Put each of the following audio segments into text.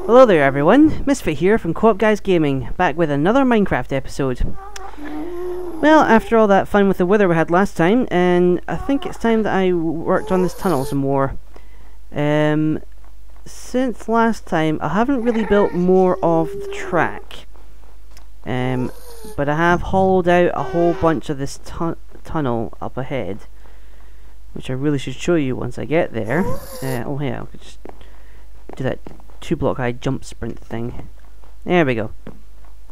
Hello there everyone, Misfit here from cOOp Guys Gaming, back with another Minecraft episode. Well, after all that fun with the weather we had last time, and I think it's time that I worked on this tunnel some more. Since last time, I haven't really built more of the track. But I have hollowed out a whole bunch of this tunnel up ahead, which I really should show you once I get there. Oh yeah, I could just do that 2-block high jump sprint thing. There we go.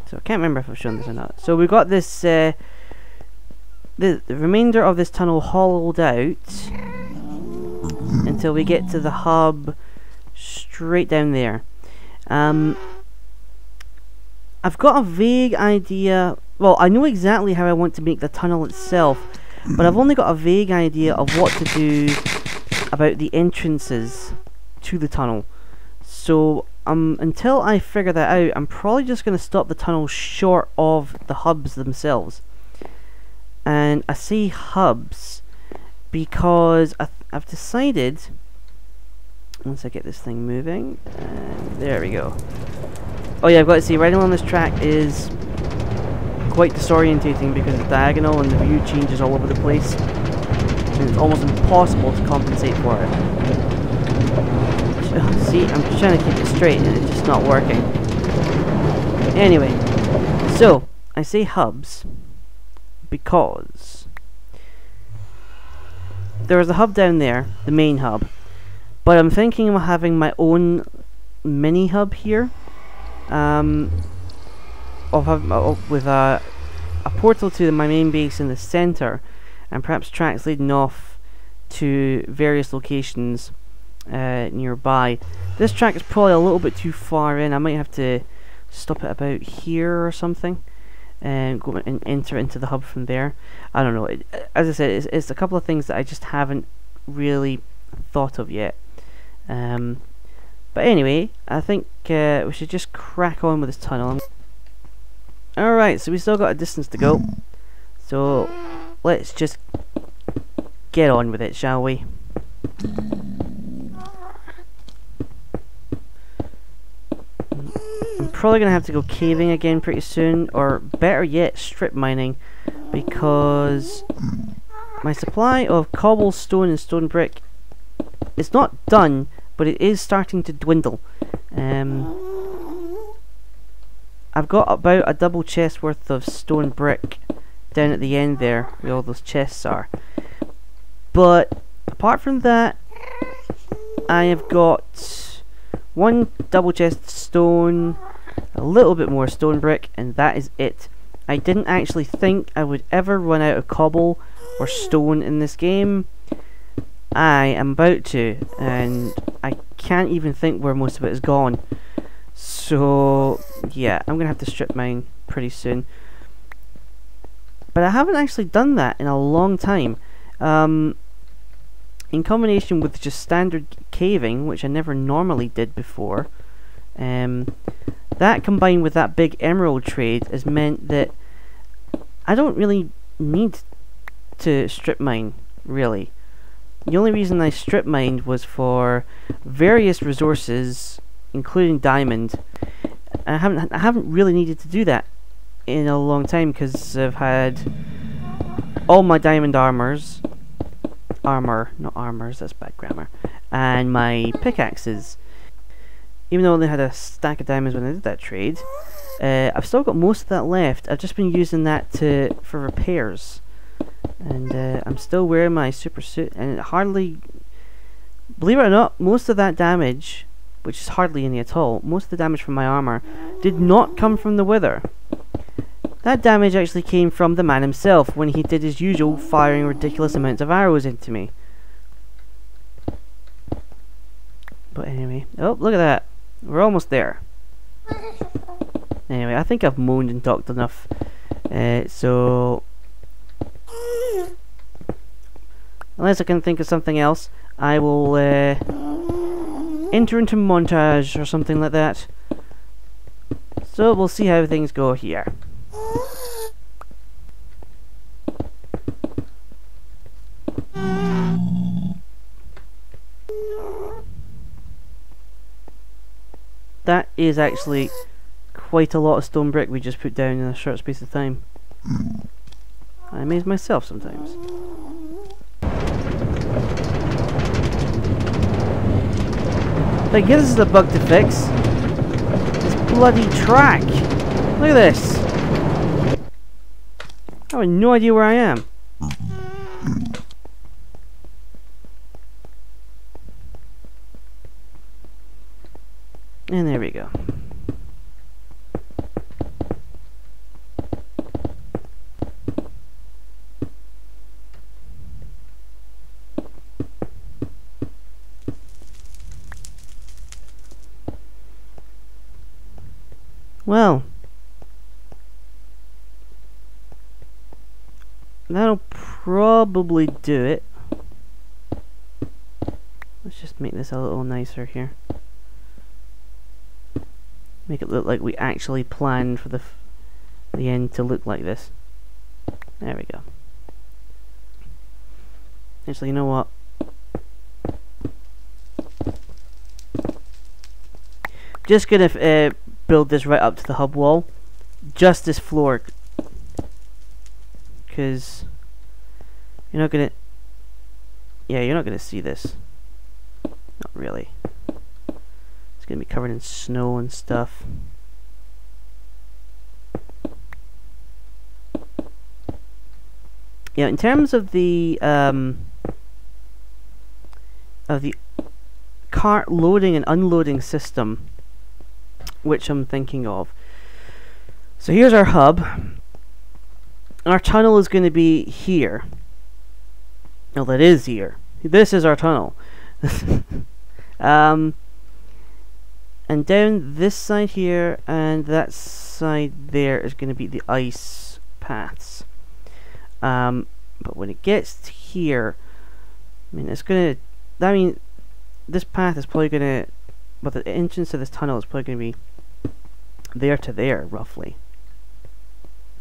So I can't remember if I've shown this or not. So we've got this, the remainder of this tunnel hollowed out until we get to the hub straight down there. I've got a vague idea. Well, I know exactly how I want to make the tunnel itself, but I've only got a vague idea of what to do about the entrances to the tunnel. So until I figure that out, I'm probably just going to stop the tunnel short of the hubs themselves. And I say hubs because I've decided, once I get this thing moving, there we go. Oh yeah, I've got to say, riding on this track is quite disorientating because it's diagonal and the view changes all over the place, and it's almost impossible to compensate for it. See, I'm trying to keep it straight and it's just not working. Anyway, so I say hubs because there is a hub down there, the main hub, but I'm thinking of having my own mini hub here, with a portal to my main base in the center, and perhaps tracks leading off to various locations nearby. This track is probably a little bit too far in. I might have to stop it about here or something and go and enter into the hub from there. I don't know. As I said, it's a couple of things that I just haven't really thought of yet. But anyway, I think we should just crack on with this tunnel. Alright, so we still got a distance to go. So let's just get on with it, shall we? I'm probably going to have to go caving again pretty soon, or better yet, strip mining, because my supply of cobblestone and stone brick is not done, but it is starting to dwindle. I've got about a double chest worth of stone brick down at the end there, where all those chests are. But apart from that, I have got one double chest stone, a little bit more stone brick, and that is it. I didn't actually think I would ever run out of cobble or stone in this game. I am about to, and I can't even think where most of it is gone. So yeah, I'm gonna have to strip mine pretty soon. But I haven't actually done that in a long time. In combination with just standard caving, which I never normally did before, that combined with that big emerald trade has meant that I don't really need to strip mine, really. The only reason I strip mined was for various resources, including diamond. I haven't really needed to do that in a long time because I've had all my diamond not armors, that's bad grammar, and my pickaxes. Even though I only had a stack of diamonds when I did that trade, I've still got most of that left. I've just been using that for repairs, and I'm still wearing my super suit, and it hardly, believe it or not, most of that damage, which is hardly any at all, most of the damage from my armor did not come from the wither. That damage actually came from the man himself when he did his usual firing ridiculous amounts of arrows into me. But anyway, oh look at that, we're almost there. Anyway, I think I've moaned and talked enough, so unless I can think of something else, I will enter into montage or something like that. So we'll see how things go here. That is actually quite a lot of stone brick we just put down in a short space of time. I amaze myself sometimes. Like, this is a bug to fix. This bloody track! Look at this! I have no idea where I am. And there we go. Well, that'll probably do it. Let's just make this a little nicer here. Make it look like we actually planned for the end to look like this. There we go. Actually, you know what? Just gonna build this right up to the hub wall. Just this floor. Because you're not gonna... Yeah, you're not gonna see this. Not really. It's gonna be covered in snow and stuff. Yeah, in terms of the cart loading and unloading system, which I'm thinking of. So here's our hub. Our tunnel is going to be here. No, that is here. This is our tunnel. And down this side here and that side there is going to be the ice paths. But when it gets to here, I mean, it's going to... I mean, this path is probably going to... Well, the entrance to this tunnel is probably going to be there to there, roughly.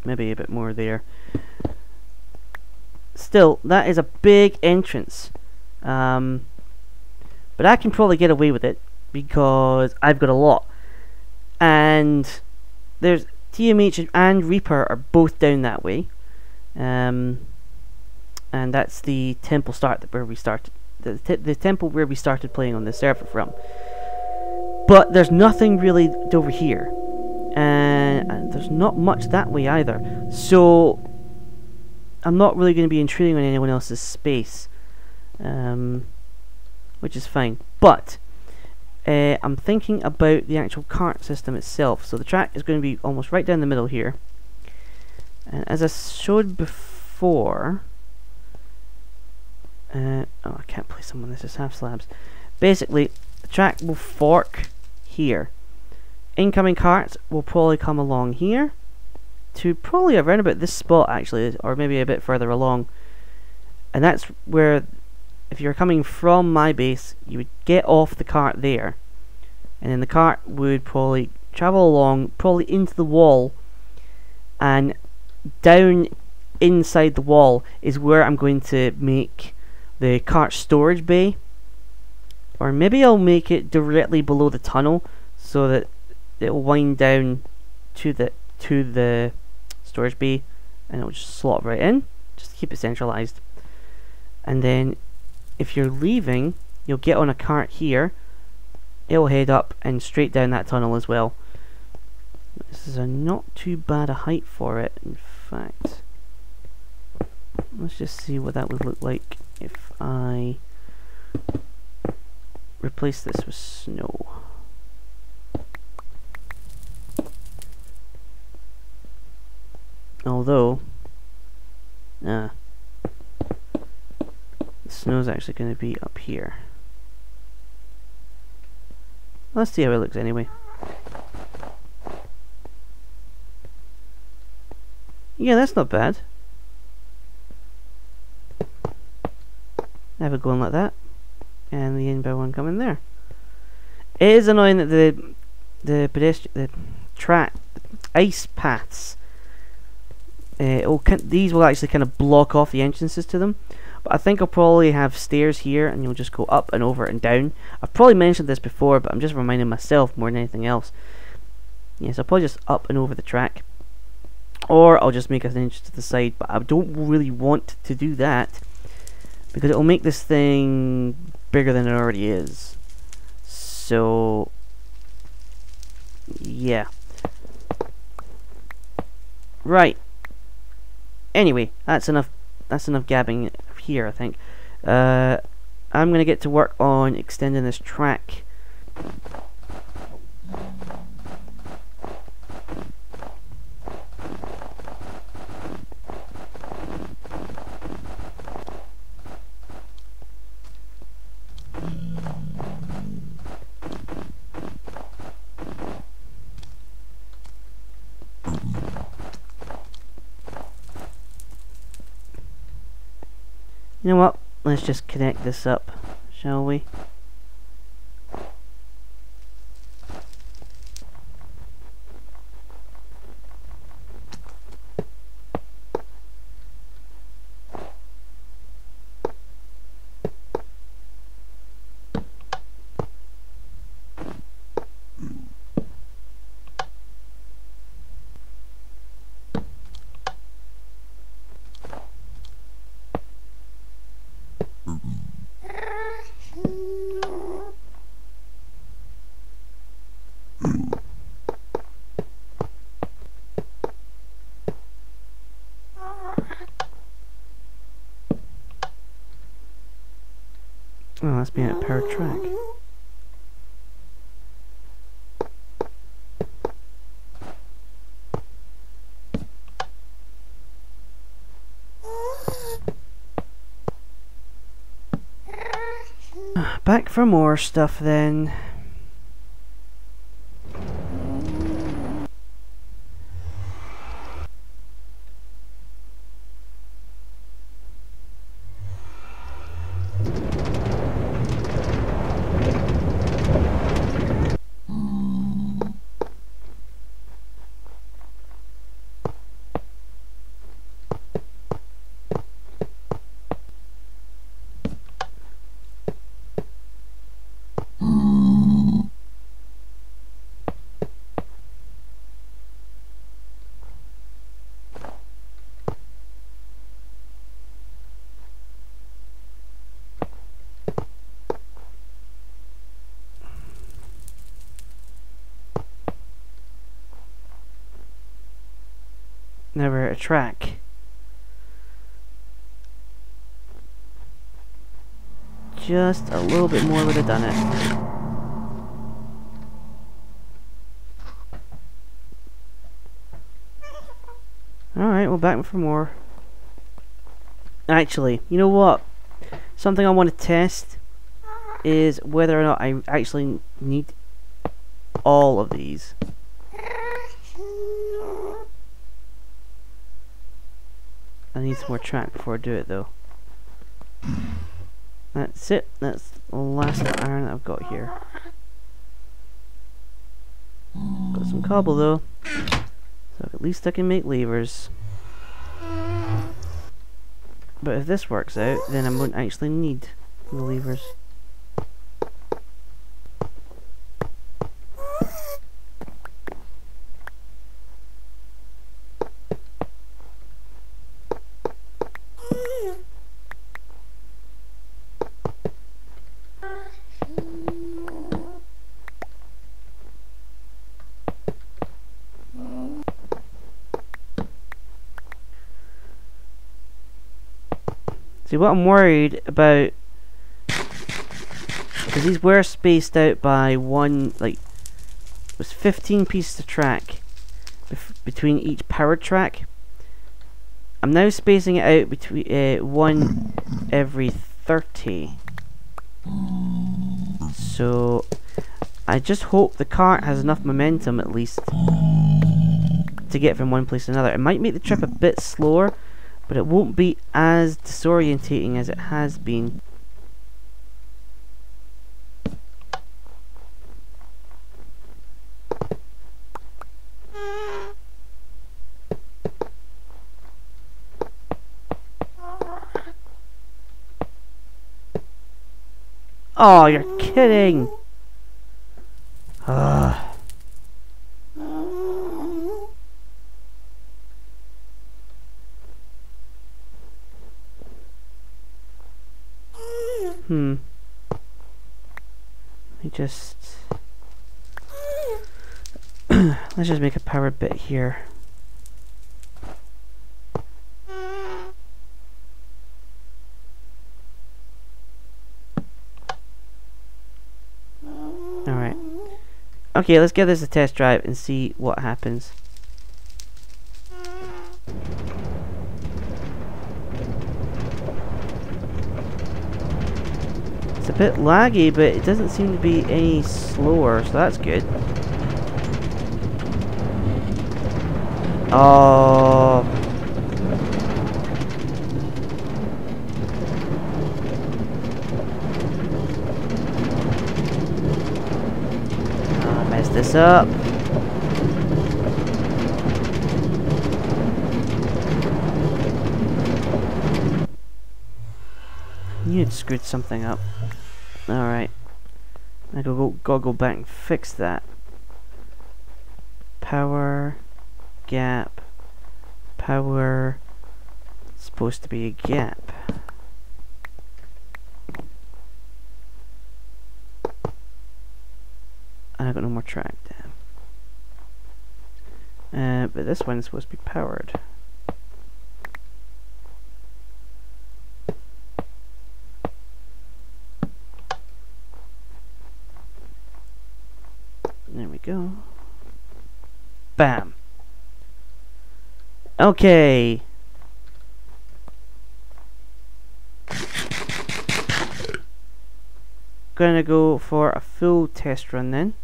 Maybe a bit more there. Still, that is a big entrance. But I can probably get away with it because I've got a lot. And there's TMH and Reaper are both down that way. And that's the temple where we started. The temple where we started playing on this server from. But there's nothing really over here. And there's not much that way either. So I'm not really going to be intruding on anyone else's space. Which is fine. But I'm thinking about the actual cart system itself. So the track is going to be almost right down the middle here. And as I showed before... oh, I can't place them on this, it's half slabs. Basically, the track will fork here. Incoming carts will probably come along here to probably around about this spot actually, or maybe a bit further along. And that's where, if you're coming from my base, you would get off the cart there. And then the cart would probably travel along, probably into the wall, and down inside the wall is where I'm going to make the cart storage bay. Or maybe I'll make it directly below the tunnel so that it will wind down to the storage bay and it will just slot right in, just to keep it centralized. And then if you're leaving, you'll get on a cart here, it will head up and straight down that tunnel as well. This is a not too bad a height for it, in fact. Let's just see what that would look like if I replace this with snow. Although, the snow's actually going to be up here. Let's see how it looks anyway. Yeah, that's not bad. Have it going like that, and the inbound one coming there. It is annoying that the track ice paths. These will actually kind of block off the entrances to them, But I think I'll probably have stairs here, and you'll just go up and over and down. I've probably mentioned this before, but I'm just reminding myself more than anything else. Yes, I'll probably just up and over the track. Or I'll just make an entrance to the side, but I don't really want to do that, because it'll make this thing bigger than it already is. So, yeah. Right. Anyway, that's enough gabbing here, I think. I'm gonna get to work on extending this track. You know what? Let's just connect this up, shall we? Oh, that's being a powered track. Back for more stuff then. Never a track. Just a little bit more would have done it. Alright, well, back for more. Actually, you know what? Something I want to test is whether or not I actually need all of these. I need some more track before I do it, though. That's it. That's the last iron that I've got here. Got some cobble, though. So at least I can make levers. But if this works out, then I won't actually need the levers. See, what I'm worried about, because these were spaced out by one, like, it was 15 pieces of track between each powered track. I'm now spacing it out between one every 30. So I just hope the cart has enough momentum at least to get from one place to another. It might make the trip a bit slower, but it won't be as disorientating as it has been. Oh, you're kidding! Ugh. Let me just... let's just make a powered bit here. Alright. Okay, let's give this a test drive and see what happens. It's a bit laggy, but it doesn't seem to be any slower, so that's good. Oh. I messed this up. You'd screwed something up. Alright. I gotta go back and fix that. Power, gap, power. It's supposed to be a gap. And I've got no more track, damn. But this one's supposed to be powered. There we go. Bam. Okay. Gonna go for a full test run then.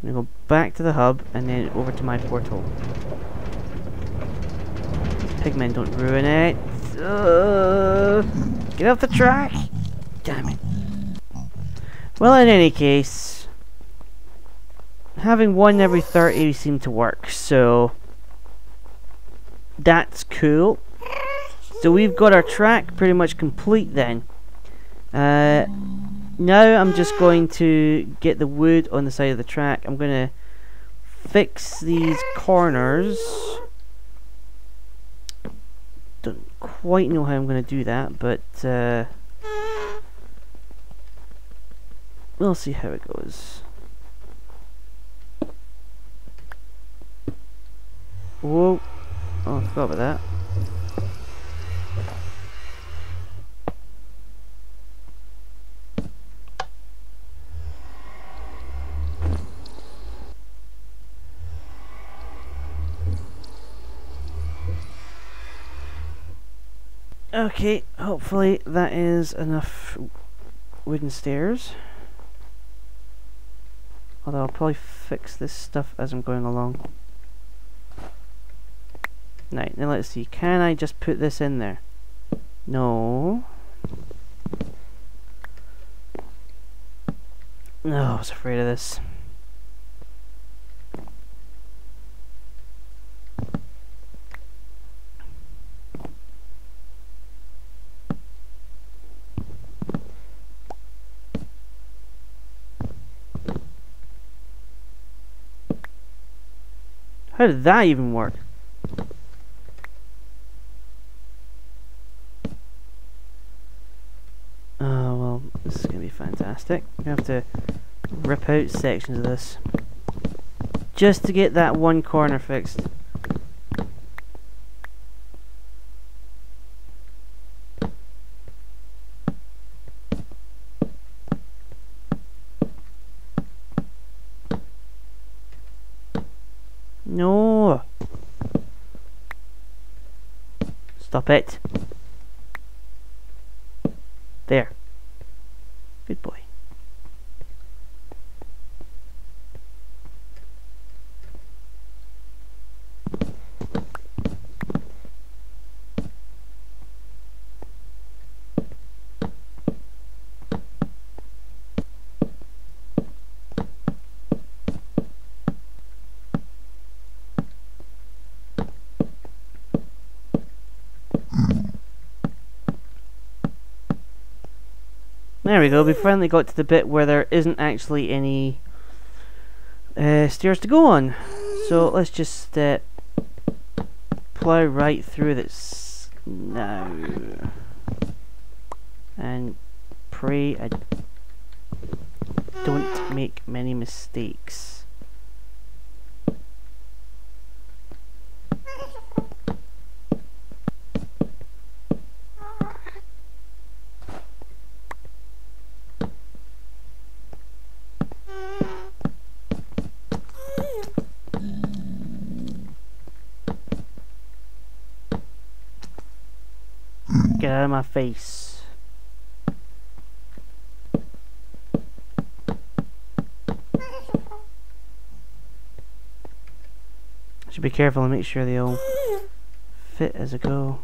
I'm gonna go back to the hub and then over to my portal. Pigmen don't ruin it. Get off the track! Damn it. Well, in any case, having one every 30 seemed to work, so that's cool. So we've got our track pretty much complete then. Now I'm just going to get the wood on the side of the track. I'm going to fix these corners. Don't quite know how I'm going to do that, but we'll see how it goes. Whoa. Oh, I forgot about that. Okay, hopefully that is enough wooden stairs. Although I'll probably fix this stuff as I'm going along. Right, now let's see. Can I just put this in there? No. No, I was afraid of this. How did that even work? Oh, well, this is going to be fantastic. I'm going to have to rip out sections of this just to get that one corner fixed. No! Stop it! There. Good boy. There we go, we finally got to the bit where there isn't actually any stairs to go on. So let's just plow right through this now. And pray I don't make many mistakes. Get out of my face. Should be careful and make sure they all fit as I go.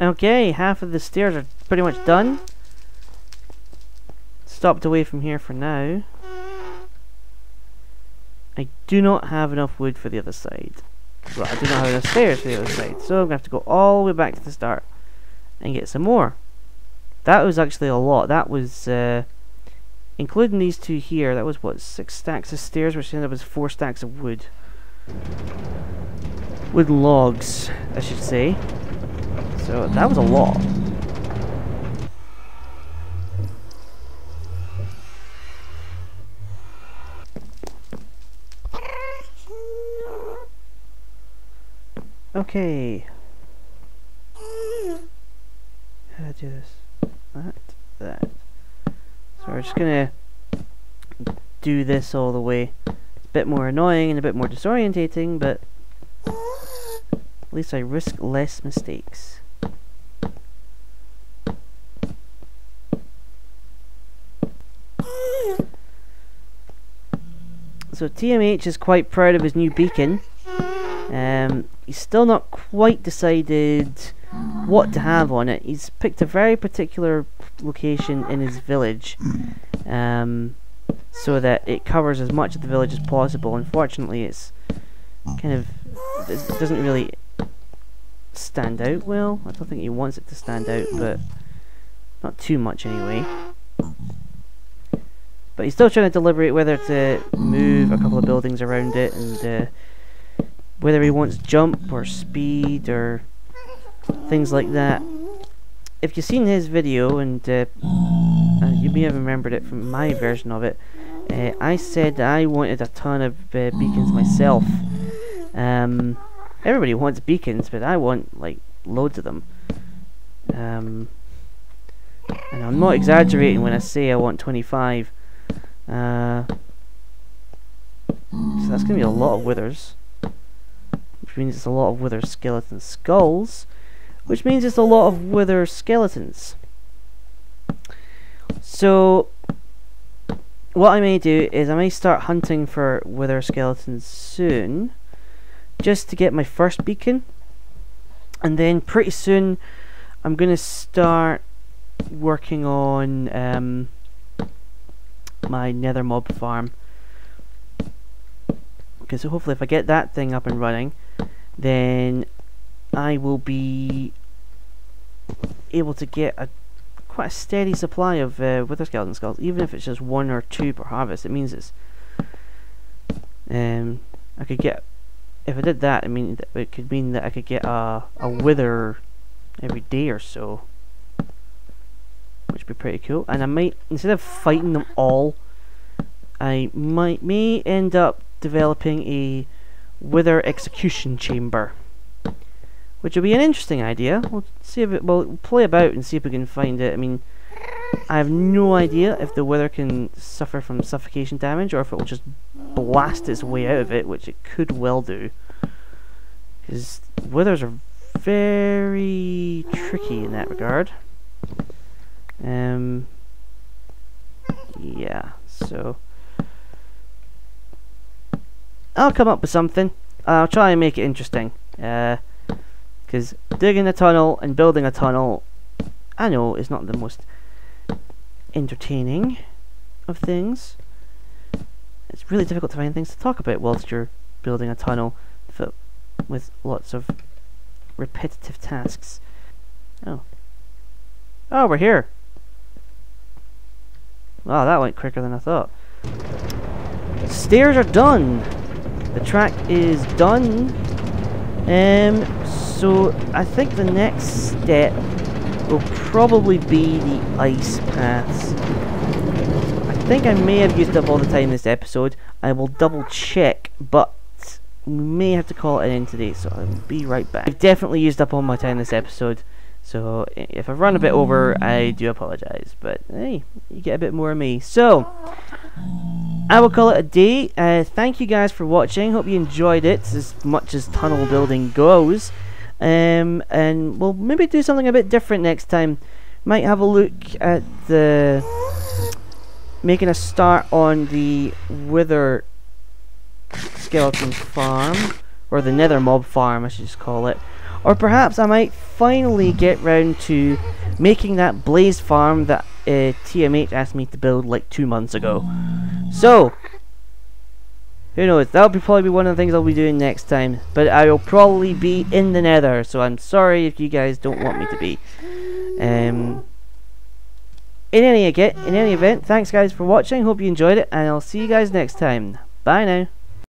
Okay, half of the stairs are pretty much done. Stopped away from here for now. I do not have enough wood for the other side. Well, I do not have enough stairs for the other side, so I'm going to have to go all the way back to the start and get some more. That was actually a lot. That was, including these two here, that was what, 6 stacks of stairs, which ended up as 4 stacks of wood. Wood logs, I should say. So that was a lot. Okay. How do I do this? That. So we're just gonna do this all the way. It's a bit more annoying and a bit more disorientating, but at least I risk less mistakes. So TMH is quite proud of his new beacon. He's still not quite decided what to have on it. He's picked a very particular location in his village, so that it covers as much of the village as possible. Unfortunately, it's kind of, it doesn't really stand out well. I don't think he wants it to stand out, but not too much anyway. But he's still trying to deliberate whether to move a couple of buildings around it, and whether he wants jump or speed or things like that. If you've seen his video, and you may have remembered it from my version of it, I said I wanted a ton of beacons myself. Everybody wants beacons, but I want like loads of them. And I'm not exaggerating when I say I want 25. So that's going to be a lot of withers, which means it's a lot of wither skeleton skulls, which means it's a lot of wither skeletons. So what I may do is I may start hunting for wither skeletons soon, just to get my first beacon, and then pretty soon I'm going to start working on my nether mob farm. Okay, so hopefully if I get that thing up and running, then I will be able to get quite a steady supply of wither skeleton skulls, even if it's just 1 or 2 per harvest. It means it's I could get, if I did that, I mean it could mean that I could get a wither every day or so, which would be pretty cool. And I might, instead of fighting them all, I may end up developing a wither execution chamber, which will be an interesting idea. We'll see if we'll play about and see if we can find it. I mean, I have no idea if the wither can suffer from suffocation damage, or if it will just blast its way out of it, which it could well do, because withers are very tricky in that regard. Yeah, so I'll come up with something. I'll try and make it interesting, because digging a tunnel and building a tunnel, I know it's not the most entertaining of things. It's really difficult to find things to talk about whilst you're building a tunnel with lots of repetitive tasks. Oh, we're here. Wow, that went quicker than I thought. Stairs are done. The track is done. So I think the next step will probably be the ice paths. I think I may have used up all the time this episode. I will double check, but we may have to call it an end today, so I'll be right back. I've definitely used up all my time this episode, so if I've run a bit over, I do apologise, but hey, you get a bit more of me. So, I will call it a day. Thank you guys for watching. Hope you enjoyed it as much as tunnel building goes. And we'll maybe do something a bit different next time. Might have a look at making a start on the wither skeleton farm, or the nether mob farm I should just call it. Or perhaps I might finally get round to making that blaze farm that TMH asked me to build like 2 months ago. So, who knows, that'll probably be one of the things I'll be doing next time. But I will probably be in the nether, so I'm sorry if you guys don't want me to be. In any event, thanks guys for watching, hope you enjoyed it, and I'll see you guys next time. Bye now.